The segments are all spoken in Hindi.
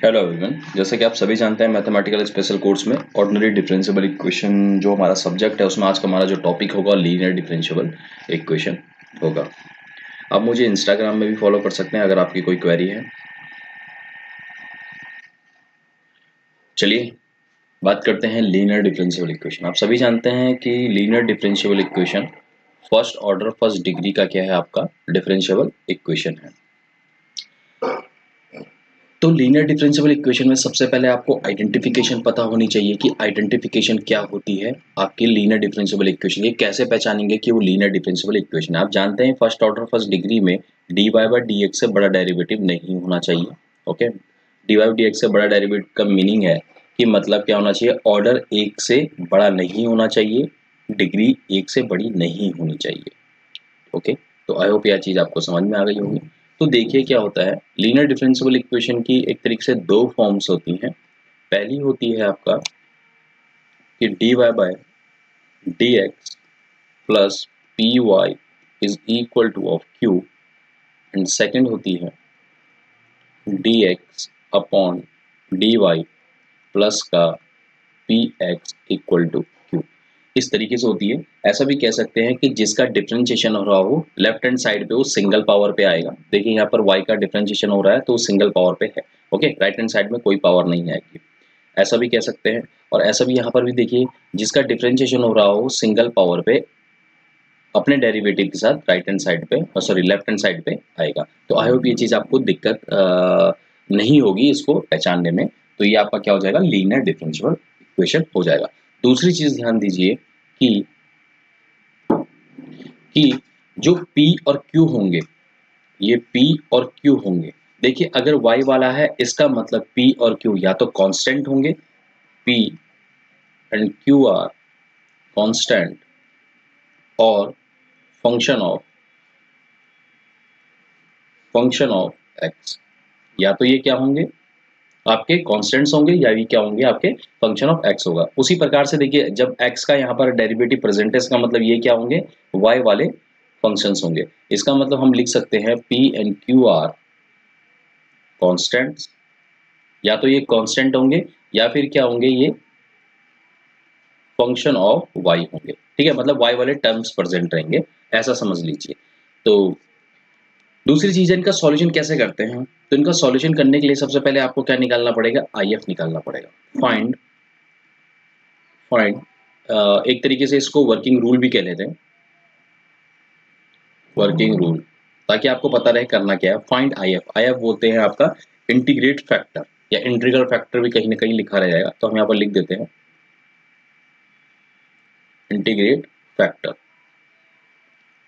हेलो एवरीवन, जैसे कि आप सभी जानते हैं मैथमेटिकल स्पेशल कोर्स में ऑर्डिनरी डिफरेंशियल इक्वेशन जो हमारा सब्जेक्ट है उसमें आज का हमारा जो टॉपिक होगा लीनियर डिफरेंशियल इक्वेशन होगा। आप मुझे इंस्टाग्राम में भी फॉलो कर सकते हैं अगर आपकी कोई क्वेरी है। चलिए बात करते हैं लीनियर डिफरेंशियल इक्वेशन। आप सभी जानते हैं कि linear differential equation first order first degree का क्या है, आपका डिफरेंशियल इक्वेशन है। तो लीनियर डिफरेंशियल इक्वेशन में सबसे पहले आपको आइडेंटिफिकेशन पता होनी चाहिए कि आइडेंटिफिकेशन क्या होती है आपकी लीनियर डिफरेंशियल इक्वेशन। ये कैसे पहचानेंगे कि वो लीनियर डिफरेंशियल इक्वेशन है। आप जानते हैं फर्स्ट ऑर्डर फर्स्ट डिग्री में d y by D x से बड़ा डेरिवेटिव नहीं होना चाहिए। Okay, d y d x से बड़ा डेरिवेटिव का मीनिंग है कि मतलब क्या होना चाहिए, ऑर्डर एक से बड़ा नहीं होना चाहिए, डिग्री एक से बड़ी नहीं होनी चाहिए। ओके, तो आई होप यह चीज़ आपको समझ में आ गई होगी। तो देखिए क्या होता है, लीनियर डिफरेंशियल इक्वेशन की एक तरीके से दो फॉर्म्स होती हैं। पहली होती है आपका कि D Y by D x plus P Y is equal to of Q, and second होती है D X upon D Y plus का P X equal to Q. इस तरीके से होती है। ऐसा भी कह सकते हैं कि जिसका डिफरेंशिएशन हो रहा हो लेफ्ट हैंड साइड पे वो सिंगल पावर पे आएगा। देखिए यहाँ पर y का डिफरेंशिएशन हो रहा है तो सिंगल पावर पे है। ओके, राइट हैंड साइड में कोई पावर नहीं आएगी, ऐसा भी कह सकते हैं। और ऐसा भी यहाँ पर भी देखिए, जिसका डिफरेंशिएशन हो रहा हो सिंगल पावर पे अपने डेरिवेटिव के साथ राइट हैंड साइड पे, सॉरी लेफ्ट हैंड साइड पे आएगा। तो आई होप ये चीज़ आपको दिक्कत नहीं होगी इसको पहचानने में। तो ये आपका क्या हो जाएगा, लीनियर डिफरेंशियल इक्वेशन हो जाएगा। दूसरी चीज़ ध्यान दीजिए कि जो P और Q होंगे, ये P और Q होंगे। देखिए अगर Y वाला है इसका मतलब P और Q या तो कांस्टेंट होंगे, P and Q are constant और फंक्शन ऑफ x, या तो ये क्या होंगे आपके कांस्टेंट्स होंगे या ये क्या होंगे आपके फंक्शन ऑफ x होगा। उसी प्रकार से देखिए जब x का यहाँ पर डेरिवेटिव प्रेजेंट है इसका मतलब ये क्या होंगे, y वाले फंक्शंस होंगे। इसका मतलब हम लिख सकते हैं p and q are constants, या तो ये कांस्टेंट होंगे या फिर क्या होंगे, ये फंक्शन ऑफ y होंगे। ठीक है, मतलब y वाले टर्म्स प्रेजेंट रहेंगे, ऐसा समझ लीजिए। तो दूसरी चीज है इनका सॉल्यूशन कैसे करते हैं। तो इनका सॉल्यूशन करने के लिए सबसे पहले आपको क्या निकालना पड़ेगा, IF निकालना पड़ेगा। फाइंड फाइंड एक तरीके से इसको वर्किंग रूल भी कह लेते हैं, वर्किंग रूल, ताकि आपको पता रहे करना क्या है। फाइंड IF, IF बोलते हैं आपका इंटीग्रेट फैक्टर या इंटीग्रल फैक्टर भी कहीं ना कहीं लिखा रह जाएगा, तो हम यहाँ पर लिख देते हैं इंटीग्रेट फैक्टर।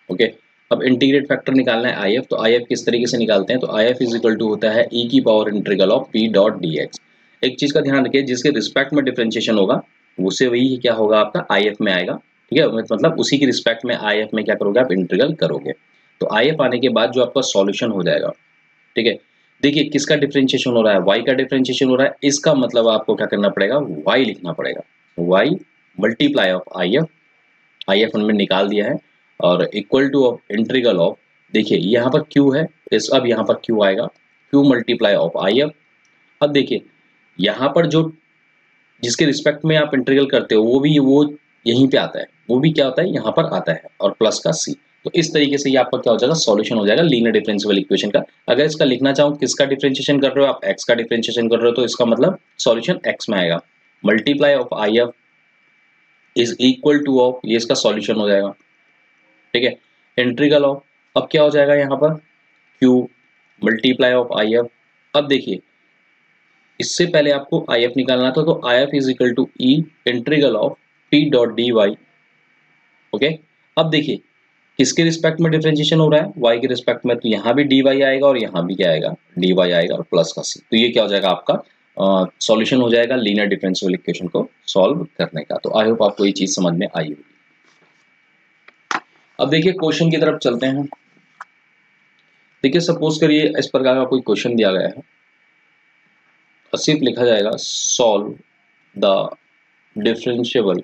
ओके, अब इंटीग्रेट फैक्टर निकालना है IF, तो IF किस तरीके से निकालते हैं, तो IF इज इक्वल टू होता है e की power integral of p dot dx। एक चीज का ध्यान रखिए, जिसके रिस्पेक्ट में डिफरेंशिएशन होगा उससे वही क्या होगा आपका IF में आएगा। ठीक है, मतलब उसी की रिस्पेक्ट में IF में क्या करोगे आप, इंटीग्रल करोगे। तो IF आने के बाद जो आपका सॉल्यूशन हो जाएगा, ठीक है। देखिए किसका डिफरेंशिएशन हो रहा है, y का डिफरेंशिएशन हो रहा है, इसका मतलब आपको क्या करना पड़ेगा, y लिखना पड़ेगा। y मल्टीप्लाई ऑफ IF उनमें निकाल दिया है, और equal to of integral of, देखिए यहाँ पर Q है, इस अब यहाँ पर Q आएगा, Q मल्टीप्लाई ऑफ IF। अब देखिए यहाँ पर जो जिसके रिस्पेक्ट में आप इंटीग्रल करते हो वो यहीं पे आता है, वो भी क्या होता है यहाँ पर आता है, और प्लस का C। तो इस तरीके से ये आपका क्या हो जाएगा, सॉल्यूशन हो जाएगा लीनियर डिफरेंशियल इक्वेशन का। अगर इसका लिखना चाहो किसका डिफरेंशिएशन कर रहे हो आप, x का डिफरेंशिएशन कर रहे हो, तो इसका मतलब सॉल्यूशन x में आएगा। Multiply of IF is equal to of, ये इसका सॉल्यूशन हो जाएगा। ठीक है, इंटीग्रल ऑफ, अब क्या हो जाएगा यहाँ पर Q मल्टीप्लाई ऑफ IF। अब देखिए इससे पहले आपको IF निकालना था, तो IF is equal to e integral of P dot d y. Okay, अब देखिए किसके रिस्पेक्ट में डिफरेंशिएशन हो रहा है, y के रिस्पेक्ट में, तो यहाँ भी dy आएगा और यहाँ भी क्या आएगा, dy आएगा और प्लस का c। तो ये क्या हो जाएगा आपका सॉल्यूशन हो जाएगा लीनियर डिफरेंशियल इक्वेशन को सॉल्व करने का। तो आई होप आपको ये चीज समझ में आई होगी। अब देखिए क्वेश्चन की तरफ चलते हैं। देखिए सपोज करिए इस प्रकार का कोई क्वेश्चन दिया गया है और सिर्फ लिखा जाएगा सॉल्व द डिफरेंशिएबल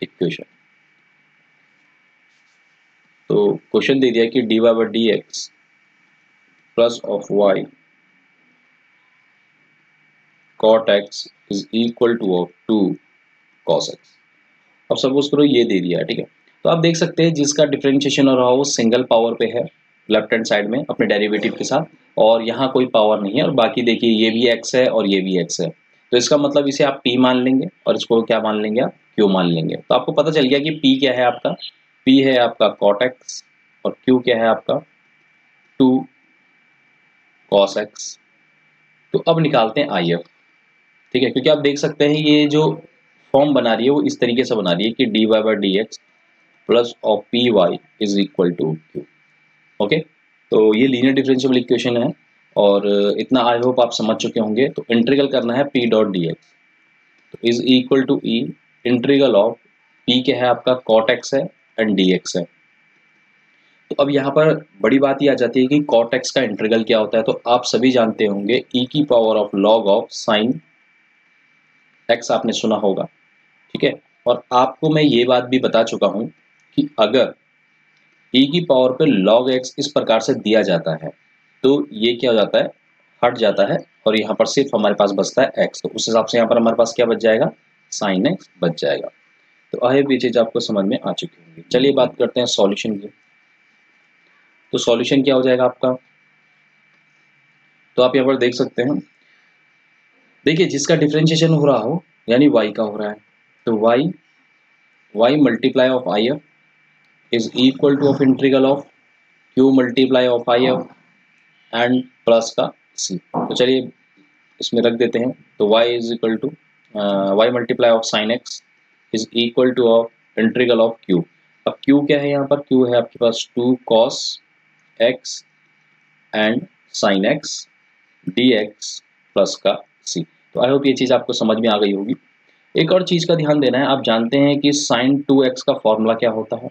इक्वेशन। तो क्वेश्चन दे दिया कि dy by D x plus of y cot x is equal to of 2 cos x। अब सपोज करो ये दे दिया है, ठीक है। तो आप देख सकते हैं जिसका डिफरेंशिएशन हो रहा हो वो सिंगल पावर पे है लेफ्ट हैंड साइड में अपने डेरिवेटिव के साथ, और यहाँ कोई पावर नहीं है, और बाकी देखिए ये भी x है और ये भी x है। तो इसका मतलब इसे आप p मान लेंगे और इसको क्या मान लेंगे आप q मान लेंगे। तो आपको पता चल गया कि p क्या है आपका, p है आपका cot x और q क्या है आपका 2 cos x। तो अब निकालते हैं IF, ठीक है, क्योंकि आप देख सकते हैं ये जो फॉर्म बना रही है वो इस तरीके से बना रही है कि dy by D x plus of p Y is equal to q. Okay, तो ये लीनियर डिफरेंशियल इक्वेशन है और इतना आई होप आप समझ चुके होंगे। तो इंटीग्रल करना है p डॉट डी एक्स, तो is equal to e integral of p क्या है आपका cot x है एंड dx है। तो अब यहाँ पर बड़ी बात ये आ जाती है कि cot x का इंटीग्रल क्या होता है। तो आप सभी जानते होंगे e की power of log of sine x आपने सुना होगा, ठीक है। और आपको मैं ये बात भी बता चुका हूँ कि अगर e की पावर पे log x इस प्रकार से दिया जाता है तो ये क्या हो जाता है, हट जाता है, और यहाँ पर सिर्फ हमारे पास बचता है x। तो उस हिसाब से यहाँ पर हमारे पास क्या बच जाएगा, साइन x बच जाएगा। तो आई होप ये चीज़ आपको समझ में आ चुकी होगी। चलिए बात करते हैं सॉल्यूशन की। तो सॉल्यूशन क्या हो जाएगा आपका, तो आप यहाँ पर देख सकते हैं, देखिए जिसका डिफरेंशिएशन हो रहा हो यानी y का हो रहा है, तो y multiply of I F is equal to of integral of q multiply of I F and plus का c। तो चलिए इसमें रख देते हैं। तो y is equal to y multiply of sine x is equal to of integral of q। अब q क्या है, यहाँ पर q है आपके पास 2 cos x and sine x dx plus का c। तो आई होप ये चीज़ आपको समझ में आ गई होगी। एक और चीज़ का ध्यान देना है, आप जानते हैं कि साइन 2x का फॉर्मूला क्या होता है।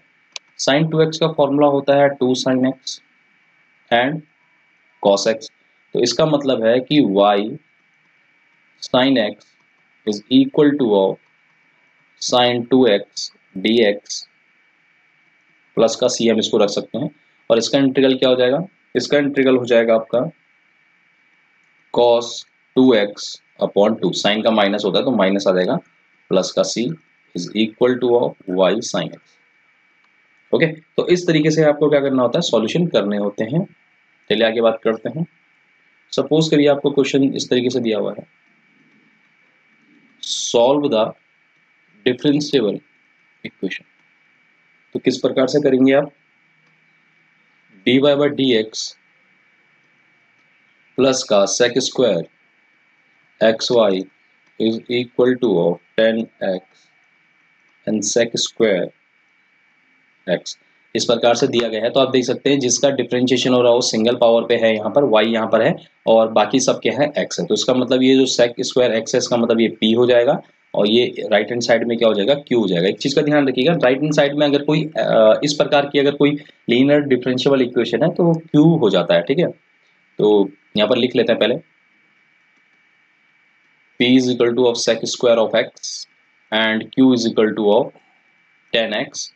साइन 2x का फॉर्मूला होता है 2 sine x and cos x। तो इसका मतलब है कि y sine x is equal to of sine 2x dx plus का c, हम इसको रख सकते हैं। और इसका इंटीग्रल क्या हो जाएगा, इसका इंटीग्रल हो जाएगा आपका cos 2x अपॉन 2, साइन का माइनस होता है तो माइनस आ जाएगा, प्लस का c is equal to of y sine x। Okay, तो इस तरीके से आपको क्या करना होता है, सॉल्यूशन करने होते हैं। चलिए आगे बात करते हैं। सपोज करिए आपको क्वेश्चन इस तरीके से दिया हुआ है, सॉल्व द डिफरेंशिएबल इक्वेशन। तो किस प्रकार से करेंगे आप, dy by D x plus का sec square X Y is equal to of 10x and sec square x इस प्रकार से दिया गया है। तो आप देख सकते हैं जिसका डिफरेंशिएशन हो रहा हो सिंगल पावर पे है, यहाँ पर y यहाँ पर है और बाकी सब क्या है x है। तो इसका मतलब ये जो सेक स्क्वायर x है इसका मतलब ये p हो जाएगा, और ये राइट हैंड साइड में क्या हो जाएगा, q हो जाएगा। एक चीज़ का ध्यान रखिएगा, राइट हैंड साइड में अगर कोई इस प्रकार की अगर कोई लीनियर डिफरेंशिएबल इक्वेशन है तो वो q हो जाता है, ठीक है। तो यहाँ पर लिख लेते हैं पहले, p is equal to of sec square of x and q is equal to of 10x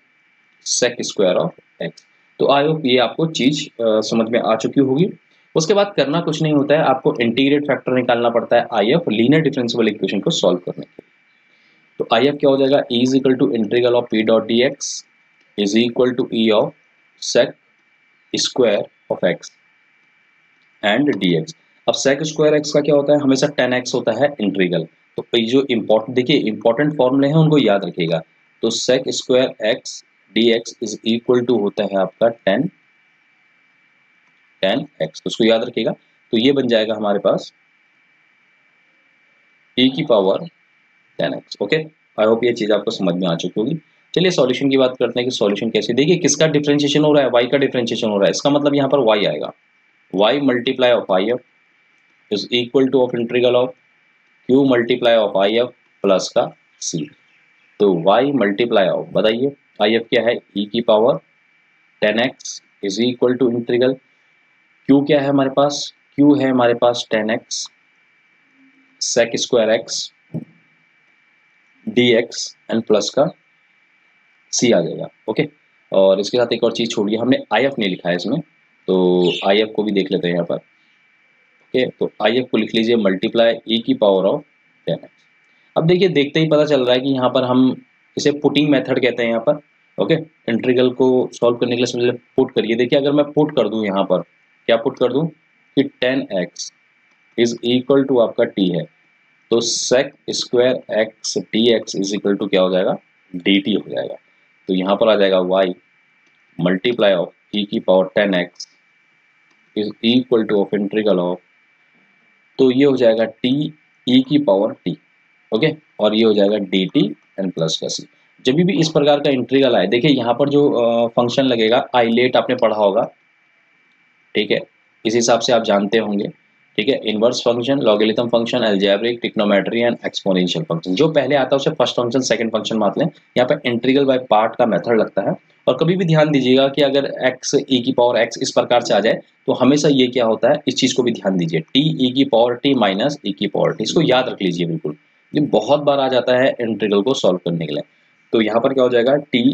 sec square of x। तो आई होप ये आपको चीज समझ में आ चुकी होगी। उसके बाद करना कुछ नहीं होता है, आपको इंटीग्रेट फैक्टर निकालना पड़ता है IF लीनियर डिफरेंशिएबल इक्वेशन को सॉल्व करने के लिए। तो IF क्या हो जाएगा, E is equal to integral of P dot d x is equal to E of sec square of x and dx। अब सेक स्क्वायर x का क्या होता है, हमेशा 10x होता है इंटीग्रल। तो ये जो इम्पोर्टेंट, देखिए इंपॉर्टेंट फॉर्मूले हैं उनको याद रखिएगा। तो sec square x dx is equal to होता है आपका 10x, तो उसको याद रखिएगा। तो ये बन जाएगा हमारे पास e की power 10x। Okay, I hope ये चीज़ आपको समझ में आ चुकी होगी। चलिए सॉल्यूशन की बात करते हैं कि सॉल्यूशन कैसे। देखिए किसका डिफरेंशिएशन हो रहा है, y का डिफरेंशिएशन हो रहा है, इसका मतलब यहाँ पर y आएगा, y multiply of I F is equal to of integral of q multiply of I F plus का c। तो y मल्टीप्लाई ऑफ, बताइए आई एफ क्या है, e की power 10x is equal to integral q क्या है हमारे पास, q है हमारे पास 10x sec square x dx and plus का c आ जाएगा। ओके, और इसके साथ एक और चीज़ छोड़िए, हमने IF नहीं लिखा है इसमें, तो IF को भी देख लेते हैं यहाँ पर। ओके, तो आई एफ को लिख लीजिए मल्टीप्लाई ई की पावर ऑफ 10x। अब देखिए देखते ही पता चल रहा है कि यहाँ पर हम इसे पुटिंग मेथड कहते हैं यहाँ पर। ओके, इंटीग्रल को सॉल्व करने के लिए सबसे पहले पुट करिए। देखिए अगर मैं पुट कर दूं यहाँ पर, क्या पुट कर दूं कि 10x इज इक्वल टू आपका t है, तो sec square x dx is equal to क्या हो जाएगा, dt हो जाएगा। तो यहाँ पर आ जाएगा y मल्टीप्लाई ऑफ e की power 10x is equal to of integral of, तो ये हो जाएगा t e की पावर t। ओके, और ये हो जाएगा dt एन प्लस का c। जब भी इस प्रकार का इंटीग्रल आए, देखिए यहाँ पर जो फंक्शन लगेगा आइलेट आपने पढ़ा होगा, ठीक है, इस हिसाब से आप जानते होंगे। ठीक है, inverse function, logarithm function, algebraic, trigonometry and exponential function. जो पहले आता है उसे फर्स्ट फंक्शन सेकंड फंक्शन मान लें। यहाँ पर इंटीग्रल बाय पार्ट का मेथड लगता है। और कभी भी ध्यान दीजिएगा कि अगर x e की पावर x इस प्रकार से आ जाए तो हमेशा ये क्या होता है, इस चीज को भी ध्यान दीजिए, t e की पावर t माइनस e की पावर t, इसको याद रख लीजिए बिल्कुल, ये बहुत बार आ जाता है इंटीग्रल को सॉल्व करने के लिए। तो यहाँ पर क्या हो जाएगा, t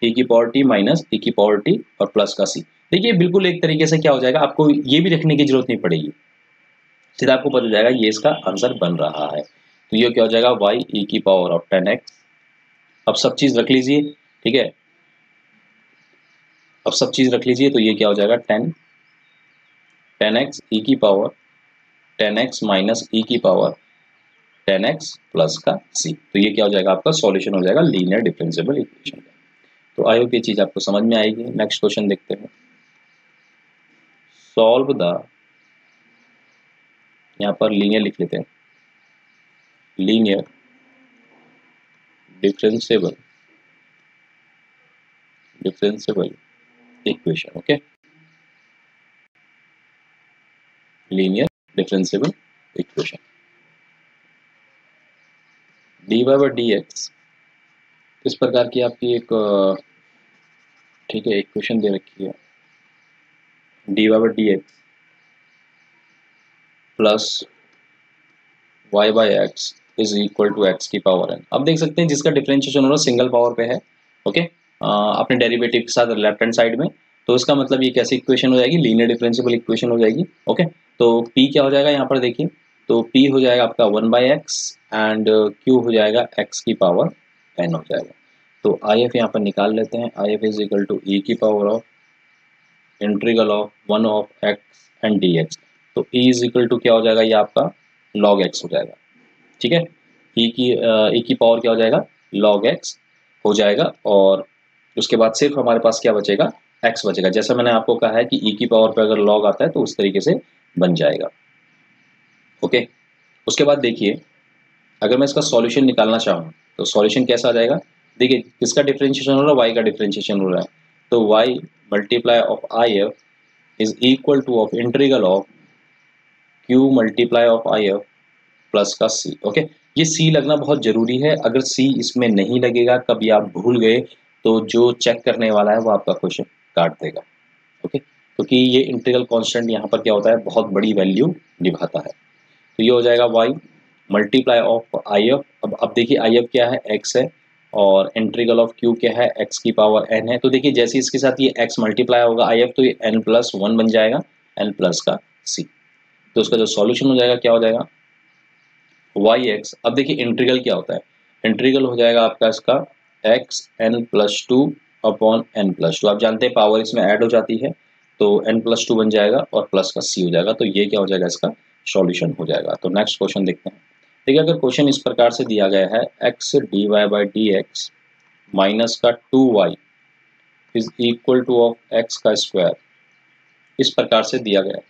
e की पावर t माइनस e की पावर t और प्लस का c। देखिए बिल्कुल एक तरीके से क्या हो जाएगा, आपको ये भी रखने की जरूरत नहीं पड़ेगी, सीधा आपको पता हो जाएगा ये इसका आंसर बन रहा है। तो ये क्या हो जाएगा, y e की पावर ऑफ 10x। अब सब चीज रख लीजिए, ठीक है, अब सब चीज रख लीजिए, तो ये क्या हो जाएगा 10x e की पावर 10x माइनस e की पावर 10x प्लस का c। तो ये क्या हो जाएगा, आपका सॉल्यूशन हो जाएगा लीनियर डिफरेंशिएबल इक्वेशन का। तो आई होप ये चीज आपको समझ में आएगी। नेक्स्ट क्वेश्चन देखते हैं। सॉल्व द, यहाँ पर लीनियर लिख लेते हैं, linear differentiable equation. Okay, linear differentiable equation, dy by dx इस प्रकार की आपकी एक, ठीक है, इक्वेशन दे रखी है, dy by dx plus y by x is equal to x की पावर n। अब देख सकते हैं जिसका डिफरेंशिएशन हो रहा है सिंगल पावर पे है। ओके, अपने डेरिवेटिव के साथ लेफ्ट हैंड साइड में, तो इसका मतलब ये कैसी इक्वेशन हो जाएगी, लीनियर डिफरेंशिएबल इक्वेशन हो जाएगी। ओके, तो p क्या हो जाएगा यहाँ पर देखिए, तो p हो जाएगा आपका 1 बाई एक्स एंड q हो जाएगा x की पावर n हो जाएगा। तो आई एफ यहाँ पर निकाल लेते हैं, I F is equal to e की power of integral of 1 of x and dx। तो e इज इक्वल टू क्या हो जाएगा, ये आपका log x हो जाएगा। ठीक है, e की पावर क्या हो जाएगा, log x हो जाएगा, और उसके बाद सिर्फ हमारे पास क्या बचेगा, x बचेगा। जैसा मैंने आपको कहा है कि e की पावर पे अगर log आता है तो उस तरीके से बन जाएगा। ओके, उसके बाद देखिए अगर मैं इसका सॉल्यूशन निकालना चाहूँ तो सॉल्यूशन कैसा आ जाएगा, देखिए किसका डिफरेंशिएशन हो रहा है, y का डिफरेंशिएशन हो रहा है, तो y multiply of I F is equal to of integral of q multiply of I F plus का c। ओके, ये c लगना बहुत जरूरी है, अगर c इसमें नहीं लगेगा, कभी आप भूल गए तो जो चेक करने वाला है वो आपका क्वेश्चन काट देगा। ओके, क्योंकि ये इंटीग्रल कांस्टेंट यहाँ पर क्या होता है, बहुत बड़ी वैल्यू निभाता है। तो ये हो जाएगा y multiply of I F. अब देखिए आई एफ क्या है, x है, और इंटीग्रल ऑफ q क्या है, x की पावर n है। तो देखिए जैसे इसके साथ ये x मल्टीप्लाई होगा आई एफ, तो ये n प्लस 1 बन जाएगा, n प्लस का c। तो उसका जो सॉल्यूशन हो जाएगा क्या हो जाएगा, वाई एक्स। अब देखिए इंटीग्रल क्या होता है, इंटीग्रल हो जाएगा आपका इसका x n plus two upon n plus two. आप जानते हैं पावर इसमें ऐड हो जाती है, तो एन प्लस टू बन जाएगा और प्लस का सी हो जाएगा। तो ये क्या हो जाएगा, इसका सॉल्यूशन हो जाएगा। तो नेक्स्ट क्वेश्चन देखते हैं। देखिए अगर क्वेश्चन इस प्रकार से दिया गया है, x d y by D x minus का 2y is equal to of x का स्क्वायर, इस प्रकार से दिया गया है,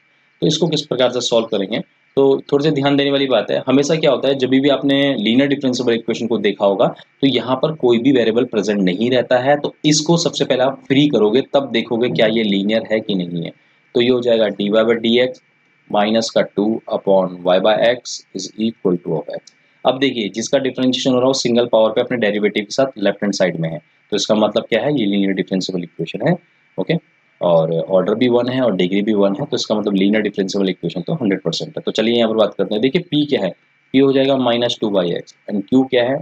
तो इसको किस प्रकार से सॉल्व करेंगे। तो थोड़ी सी ध्यान देने वाली बात है, हमेशा क्या होता है जब भी आपने लीनियर डिफरेंशिएबल इक्वेशन को देखा होगा तो यहाँ पर कोई भी वेरिएबल प्रेजेंट नहीं रहता है, तो इसको सबसे पहले आप फ्री करोगे तब देखोगे क्या ये लीनियर है कि नहीं है। तो ये हो जाएगा d y by D x minus का 2 upon y by x is equal to of x. अब देखिए जिसका डिफरेंशिएशन हो रहा है वो सिंगल पावर पे अपने डेरिवेटिव के साथ लेफ्ट हैंड साइड में है, तो इसका मतलब क्या है, ये लीनियर डिफरेंशिएबल इक्वेशन है। ओके, और ऑर्डर भी 1 है और डिग्री भी 1 है, तो इसका मतलब लीनियर डिफरेंशिएबल इक्वेशन तो 100% है। तो चलिए यहाँ पर बात करते हैं। देखिए p क्या है, p हो जाएगा minus 2 by X and q क्या है,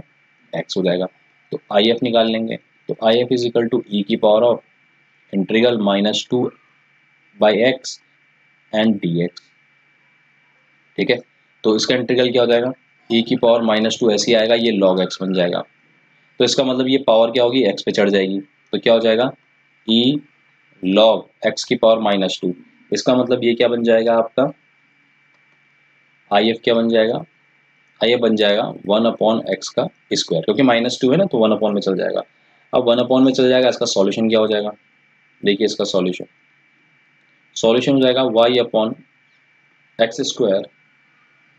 x हो जाएगा। तो आई एफ निकाल लेंगे, तो I F is equal to E की power of integral minus 2 by X and D X. ठीक है, तो इसका इंटीग्रल क्या हो जाएगा, e की पावर -2 ऐसे ही आएगा, ये log x बन जाएगा। तो इसका मतलब ये पावर क्या होगी, x पे चढ़ जाएगी, तो क्या हो जाएगा e log x की पावर -2। इसका मतलब ये क्या बन जाएगा आपका, if क्या बन जाएगा, if बन जाएगा 1/x का स्क्वायर, क्योंकि -2 है ना तो 1 में चल जाएगा। अब 1 में चल जाएगा, इसका सॉल्यूशन क्या हो जाएगा, देखिए इसका सॉल्यूशन हो जाएगा y/x²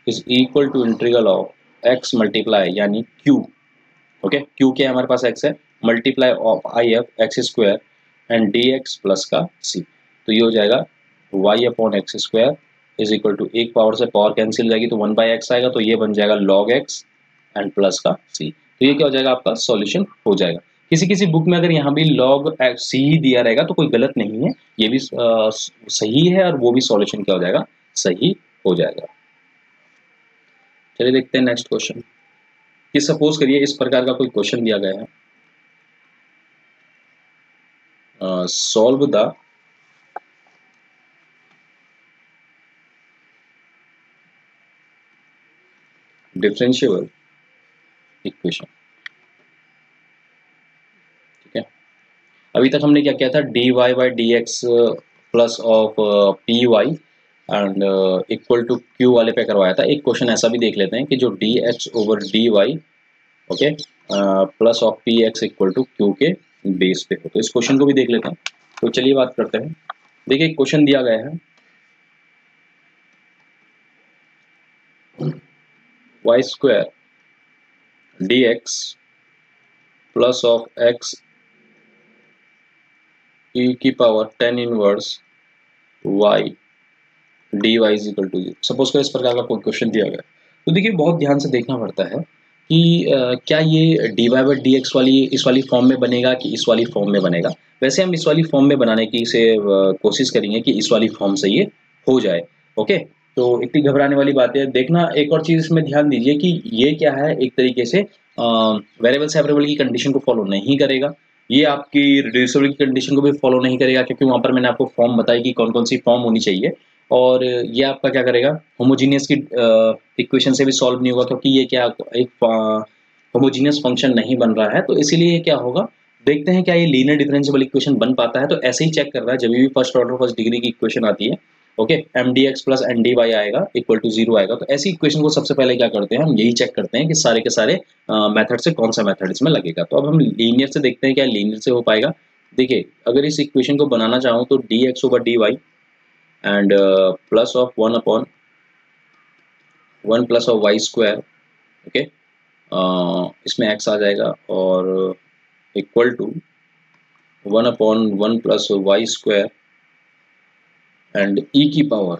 is equal to integral of x multiply यानी q, ओके, q क्या है हमारे पास x है, multiply of if x² and dx plus का c। तो ये हो जाएगा y/x² इज इक्वल टू, एक पावर से पावर कैंसिल हो जाएगी तो 1/x आएगा, तो ये बन जाएगा log x एंड प्लस का c। तो ये क्या हो जाएगा आपका सॉल्यूशन हो जाएगा। किसी किसी बुक में अगर यहाँ भी log c ही दिया रहेगा तो कोई गलत नहीं है, ये भी सही है और वो भी सॉल्यूशन क्या हो जाएगा, सही हो जाएगा। चलिए देखते हैं नेक्स्ट क्वेश्चन कि सपोज करिए इस प्रकार का कोई क्वेश्चन दिया गया है, सॉल्व द डिफरेंशिएबल इक्वेशन। ठीक है, अभी तक हमने क्या किया था, dy/dx plus of py and equal to q वाले पे करवाया था। एक क्वेश्चन ऐसा भी देख लेते हैं कि जो dx/dy okay plus of px equal to q के बेस पे हो, तो इस क्वेश्चन को भी देख लेते हैं। तो चलिए बात करते हैं। देखिए क्वेश्चन दिया गया है y² dx plus of x e की power 10 inverse y dy is equal to 0। Suppose कर इस प्रकार का कोई क्वेश्चन दिया गया, तो देखिए बहुत ध्यान से देखना पड़ता है कि क्या ये dy/dx वाली इस वाली फॉर्म में बनेगा कि इस वाली फॉर्म में बनेगा। वैसे हम इस वाली फॉर्म में बनाने की से कोशिश करेंगे कि इस वाली फॉर्म से ये हो जाए। ओके, तो इतनी घबराने वाली बात है। देखना एक और चीज़ इसमें ध्यान दीजिए कि ये क्या है, एक तरीके से वेरिएबल सेपरेबल की कंडीशन को फॉलो नहीं करेगा, ये आपकी रिड्यूसिबल की कंडीशन को भी फॉलो नहीं करेगा, क्योंकि वहाँ पर मैंने आपको फॉर्म बताई कि कौन कौन सी फॉर्म होनी चाहिए। और ये आपका क्या करेगा, होमोजीनियस की इक्वेशन से भी सॉल्व नहीं होगा, क्योंकि ये क्या एक होमोजीनियस फंक्शन नहीं बन रहा है। तो इसीलिए क्या होगा, देखते हैं क्या ये लीनियर डिफरेंशिएबल इक्वेशन बन पाता है। तो ऐसे ही चेक कर रहा है, जब भी फर्स्ट ऑर्डर फर्स्ट डिग्री की इक्वेशन आती है, ओके, mdx प्लस dy आएगा इक्वल टू 0 आएगा। तो ऐसी इक्वेशन को सबसे पहले क्या करते हैं, हम यही चेक करते हैं कि सारे के सारे मेथड से कौन सा मेथड इसमें लगेगा। तो अब हम लीनियर से देखते हैं क्या लीनियर से हो पाएगा। देखिए अगर इस इक्वेशन को बनाना चाहूँ तो dx/dy and plus of 1/1 plus of y², okay, इसमें x आ जाएगा और equal to 1/1 plus y² and e की पावर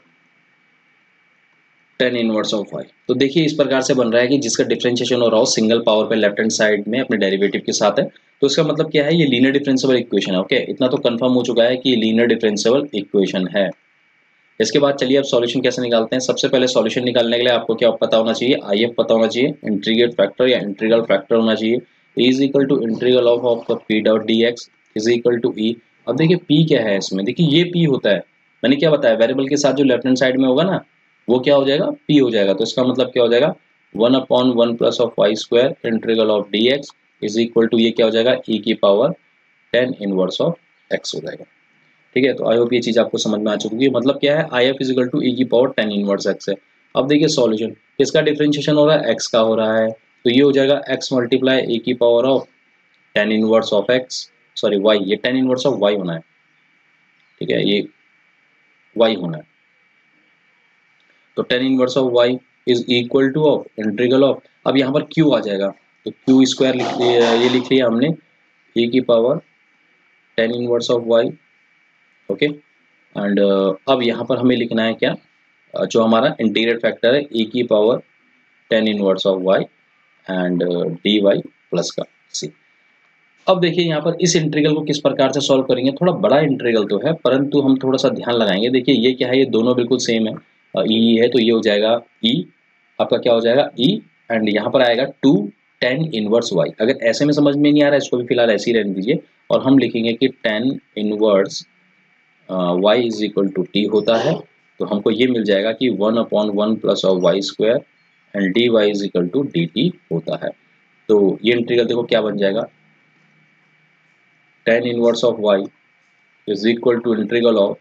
10 इनवर्स ऑफ y। तो देखिए इस प्रकार से बन रहा है कि जिसका डिफरेंशिएशन हो रहा हो सिंगल पावर पे लेफ्ट हैंड साइड में अपने डेरिवेटिव के साथ है। तो इसका मतलब क्या है, ये लीनियर डिफरेंशिएबल इक्वेशन है। ओके, इतना तो कंफर्म हो चुका है कि ये लीनियर डिफरेंशिएबल इक्वेशन है। इसके बाद चलिए अब सॉल्यूशन कैसे निकालते हैं। सबसे पहले सॉल्यूशन निकालने के लिए आपको क्या पता होना चाहिए, IF पता होना चाहिए, इंटीग्रेट फैक्टर या इंटीग्रल फैक्टर होना चाहिए। E is equal to integral of p dot dx is equal to e। अब देखिए p क्या है इसमें, देखिए ये p होता है, मैंने क्या बताया, वेरिएबल के साथ जो लेफ्ट हैंड साइड में होगा ना वो क्या हो जाएगा, p हो जाएगा। तो इसका मतलब क्या हो जाएगा, 1/1 plus of y² integral of dx is equal to ये क्या हो जाएगा, e की पावर 10 इनवर्स ऑफ x हो जाएगा। ठीक है, तो आई होप ये चीज़ आपको समझ में आ चुकी है। मतलब क्या है, IF is equal to e की पावर 10 इनवर्स x है। अब देखिए सॉल्यूशन, किसका डिफरेंशिएशन हो रहा है, x का हो रहा है, तो ये हो जाएगा x मल्टीप्लाई e की power of 10 inverse of x, sorry y, ये 10 इनवर्स ऑफ y होना है। ठीक है, ये y होना है, तो 10 inverse of y is equal to of integral of, अब यहाँ पर q आ जाएगा तो q² लिख लिया, ये लिख लिया हमने e की power 10 inverse of y। Okay, and अब यहाँ पर हमें लिखना है क्या, जो हमारा इंटीग्रेट फैक्टर है e की power 10 inverse of y and dy plus का c। अब देखिए यहाँ पर इस इंटीग्रल को किस प्रकार से सॉल्व करेंगे, थोड़ा बड़ा इंटीग्रल तो है परंतु हम थोड़ा सा ध्यान लगाएंगे। देखिए ये क्या है, ये दोनों बिल्कुल सेम है, e है तो ये हो जाएगा e, आपका क्या हो जाएगा e, एंड यहाँ पर आएगा 2 10 इनवर्स y। अगर ऐसे में समझ में नहीं आ रहा है इसको भी फिलहाल ऐसे ही रहने दीजिए, और हम लिखेंगे कि 10 inverse y is equal to t होता है, तो हमको ये मिल जाएगा कि 1/1 plus of y square and d y is equal to d t होता है। तो ये इंटीग्रल देखो क्या बन जाएगा, tan inverse of y is equal to integral of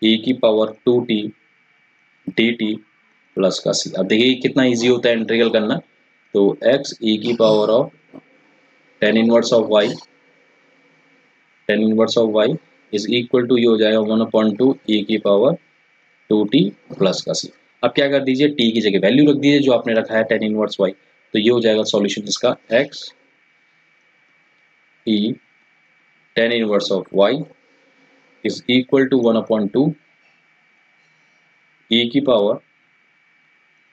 e की पावर 2t dt प्लस का c। अब देखिए कितना इजी होता है इंटीग्रल करना। तो x e की power of tan inverse of y is equal to ये हो जाएगा 1/2 e की पावर 2t प्लस का c। अब क्या कर दीजिए, t की जगह वैल्यू रख दीजिए जो आपने रखा है tan इनवर्स y। तो ये हो जाएगा सॉल्यूशन इसका x e tan inverse of y is equal to 1/2 e की power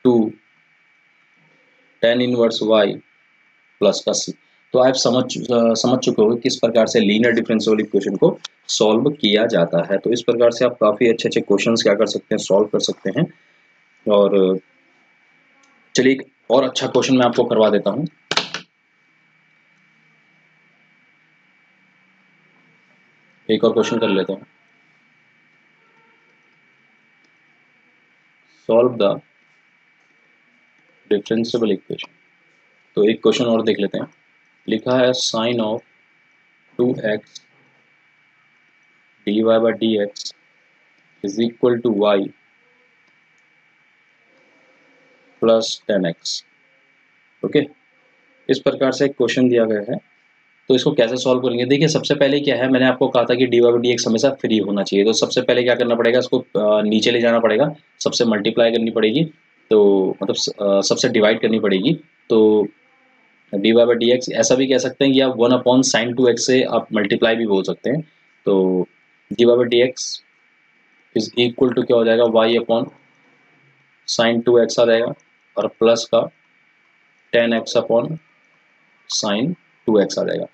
2 tan inverse y plus का c। तो आप समझ चुके होंगे किस प्रकार से लीनियर डिफरेंशियल इक्वेशन को सॉल्व किया जाता है। तो इस प्रकार से आप काफ़ी अच्छे अच्छे क्वेश्चंस क्या कर सकते हैं, सॉल्व कर सकते हैं। और चलिए एक और अच्छा क्वेश्चन मैं आपको करवा देता हूं। एक और क्वेश्चन कर लेते हैं, सॉल्व द डिफरेंशियल इक्वेशन। तो एक क्वेश्चन और देख लेते हैं। लिखा है sine of 2x dy by dx is equal to y plus 10x। Okay, इस प्रकार से एक क्वेश्चन दिया गया है। तो इसको कैसे सॉल्व करेंगे, देखिए सबसे पहले क्या है, मैंने आपको कहा था कि dy बाई dx हमेशा फ्री होना चाहिए। तो सबसे पहले क्या करना पड़ेगा, इसको नीचे ले जाना पड़ेगा, सबसे मल्टीप्लाई करनी पड़ेगी, तो मतलब सबसे डिवाइड करनी पड़ेगी। तो dy बाई dx ऐसा भी कह सकते हैं कि आप 1/sin 2x से आप मल्टीप्लाई भी बोल सकते हैं। तो dy by dx is equal to क्या हो जाएगा, y/sin 2x आ जाएगा और प्लस का 10x/sin 2x आ जाएगा।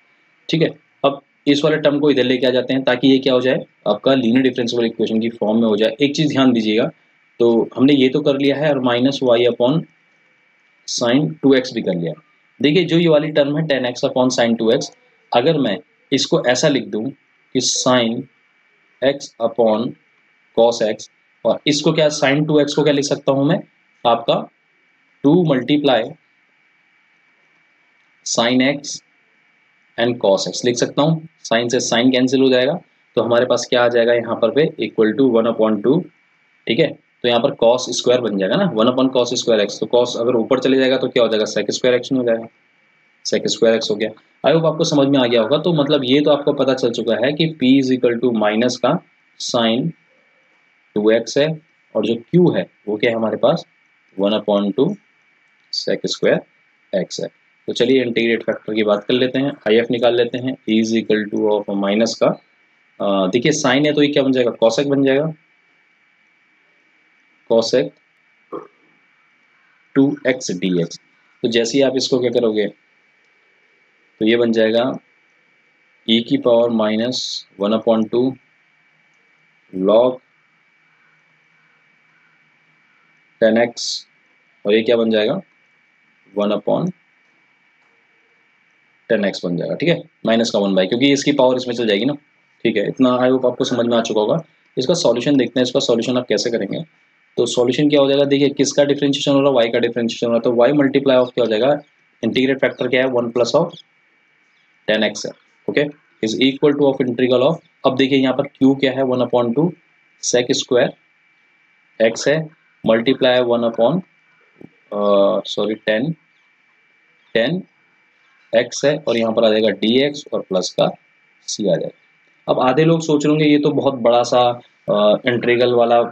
ठीक है, अब इस वाले टर्म को इधर लेके आ जाते हैं ताकि ये क्या हो जाए, आपका लीनियर डिफरेंशियल इक्वेशन की फॉर्म में हो जाए। एक चीज़ ध्यान दीजिएगा, तो हमने ये तो कर लिया है और -y/sin 2x भी कर लिया। देखिए जो ये वाली टर्म है 10x/sin 2x, अगर मैं इसको ऐसा लिख दूं कि sin x/cos x, और इसको क्या sin 2x को क्या लिख सकता हूं मैं, आपका 2 multiply sin x and cos x लिख सकता हूँ। साइन से साइन कैंसिल हो जाएगा, तो हमारे पास क्या आ जाएगा यहाँ पर पे, इक्वल टू 1/2। ठीक है, तो यहाँ पर cos स्क्वायर बन जाएगा ना, 1/cos स्क्वायर x। तो cos अगर ऊपर चले जाएगा तो क्या हो जाएगा, sec स्क्वायर x में हो जाएगा, sec स्क्वायर x हो गया। आई होप आपको समझ में आ गया होगा। तो मतलब ये तो आपको पता चल चुका है कि p is equal to minus का साइन 2x है, और जो q है वो क्या है हमारे पास 1/2 sec स्क्वायर x है। तो चलिए इंटीग्रेट फैक्टर की बात कर लेते हैं, IF निकाल लेते हैं। e is equal to of minus का, देखिए साइन है तो ये क्या बन जाएगा, कॉसेक बन जाएगा, कॉसेक 2x dx। तो जैसे ही आप इसको क्या करोगे, तो ये बन जाएगा e की पावर -1/2 log 10x, और ये क्या बन जाएगा 1/10x बन जाएगा। ठीक है, माइनस का 1/, क्योंकि इसकी पावर इसमें चल जाएगी ना। ठीक है, इतना आई होप आपको समझ में आ चुका होगा। इसका सॉल्यूशन देखते हैं, इसका सॉल्यूशन आप कैसे करेंगे। तो सॉल्यूशन क्या हो जाएगा, देखिए किसका डिफरेंशिएशन हो रहा है, y का डिफरेंशिएशन हो रहा है। तो y मल्टीप्लाई ऑफ क्या हो जाएगा, इंटीग्रेट फैक्टर क्या है 1 प्लस ऑफ 10x है। Okay, is equal to of integral of, अब देखिए यहाँ पर q क्या है 1/2 सेक स्क्वायर x है, मल्टीप्लाई 1/10 x है, और यहाँ पर आ जाएगा dx और प्लस का c आ जाएगा। अब आधे लोग सोच रहे होंगे ये तो बहुत बड़ा सा इंटीग्रल वाला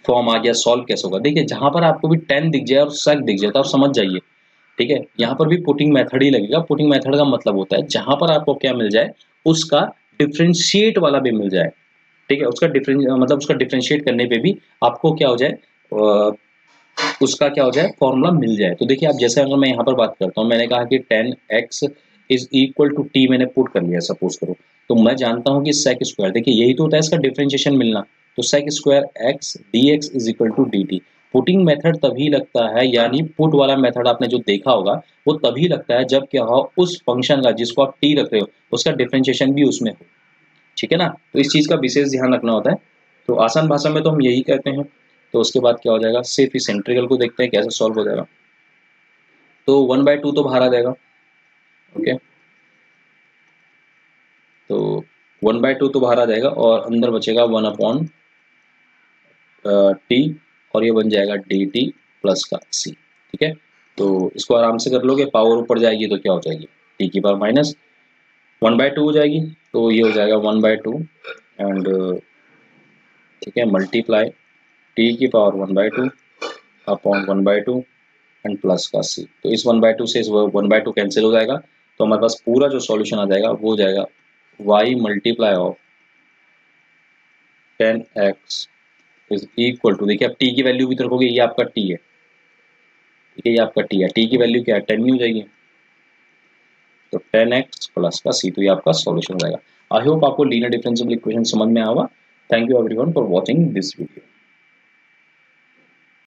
फॉर्म आ गया, सॉल्व कैसे होगा। देखिए जहां पर आपको भी 10 दिख जाए और सेक दिख जाए तो आप समझ जाइए। ठीक है, यहाँ पर भी पुटिंग मेथड ही लगेगा। पुटिंग मेथड का मतलब होता है जहां पर आपको क्या मिल जाए, उसका डिफरेंशिएट वाला भी मिल जाए। ठीक है, उसका मतलब उसका डिफरेंशिएट करने पे भी आपको क्या हो जाए, उसका क्या हो जाए, फॉर्मूला मिल जाए। तो देखिए आप जैसे अगर मैं यहाँ पर बात करता हूँ, मैंने कहा कि 10x is equal to t मैंने पुट कर लिया, सपोज करो। तो मैं जानता हूँ कि सेक स्क्वायर, देखिए यही तो होता है इसका डिफरेंशिएशन मिलना। तो sec square x dx is equal to dt। Putting method तभी लगता है, यानी पुट वाला मेथड आपने जो देखा होगा वो तभी लगता है जब क्या हो, उस फंक्शन का जिसको आप t रख रहे हो उसका डिफरेंशिएशन भी उसमें हो। ठीक है ना। तो इस चीज़ का विशेष ध्यान रखना होता है। तो आसान भाषा में तो हम यही कहते हैं। तो उसके बाद क्या हो जाएगा, सिर्फ इस इंटीग्रल को देखते हैं कैसे सॉल्व हो जाएगा। तो 1/2 तो बाहर आ जाएगा। ओके, तो 1/2 तो बाहर आ जाएगा और अंदर बचेगा 1/t और ये बन जाएगा dt प्लस का c। ठीक है, तो इसको आराम से कर लोगे, पावर ऊपर जाएगी तो क्या हो जाएगी, t की पावर माइनस 1/2 हो जाएगी। तो ये हो जाएगा 1/2 एंड ठीक है मल्टीप्लाई t की पावर 1/2 अपॉन 1/2 एंड प्लस का c। तो इस 1/2 से इस 1/2 कैंसिल हो जाएगा। तो हमारे पास पूरा जो सॉल्यूशन आ जाएगा वो हो जाएगा y multiply of 10x is equal to, देखिए अब t की वैल्यू भी तो रखोगे, ये आपका t है, ठीक है, ये आपका t है, t की वैल्यू क्या है 10 हो जाएगी। तो 10x प्लस का c, तो ये आपका सॉल्यूशन हो जाएगा। आई होप आपको लीनियर डिफरेंशियल इक्वेशन समझ में आया होगा। Thank you everyone for watching this video.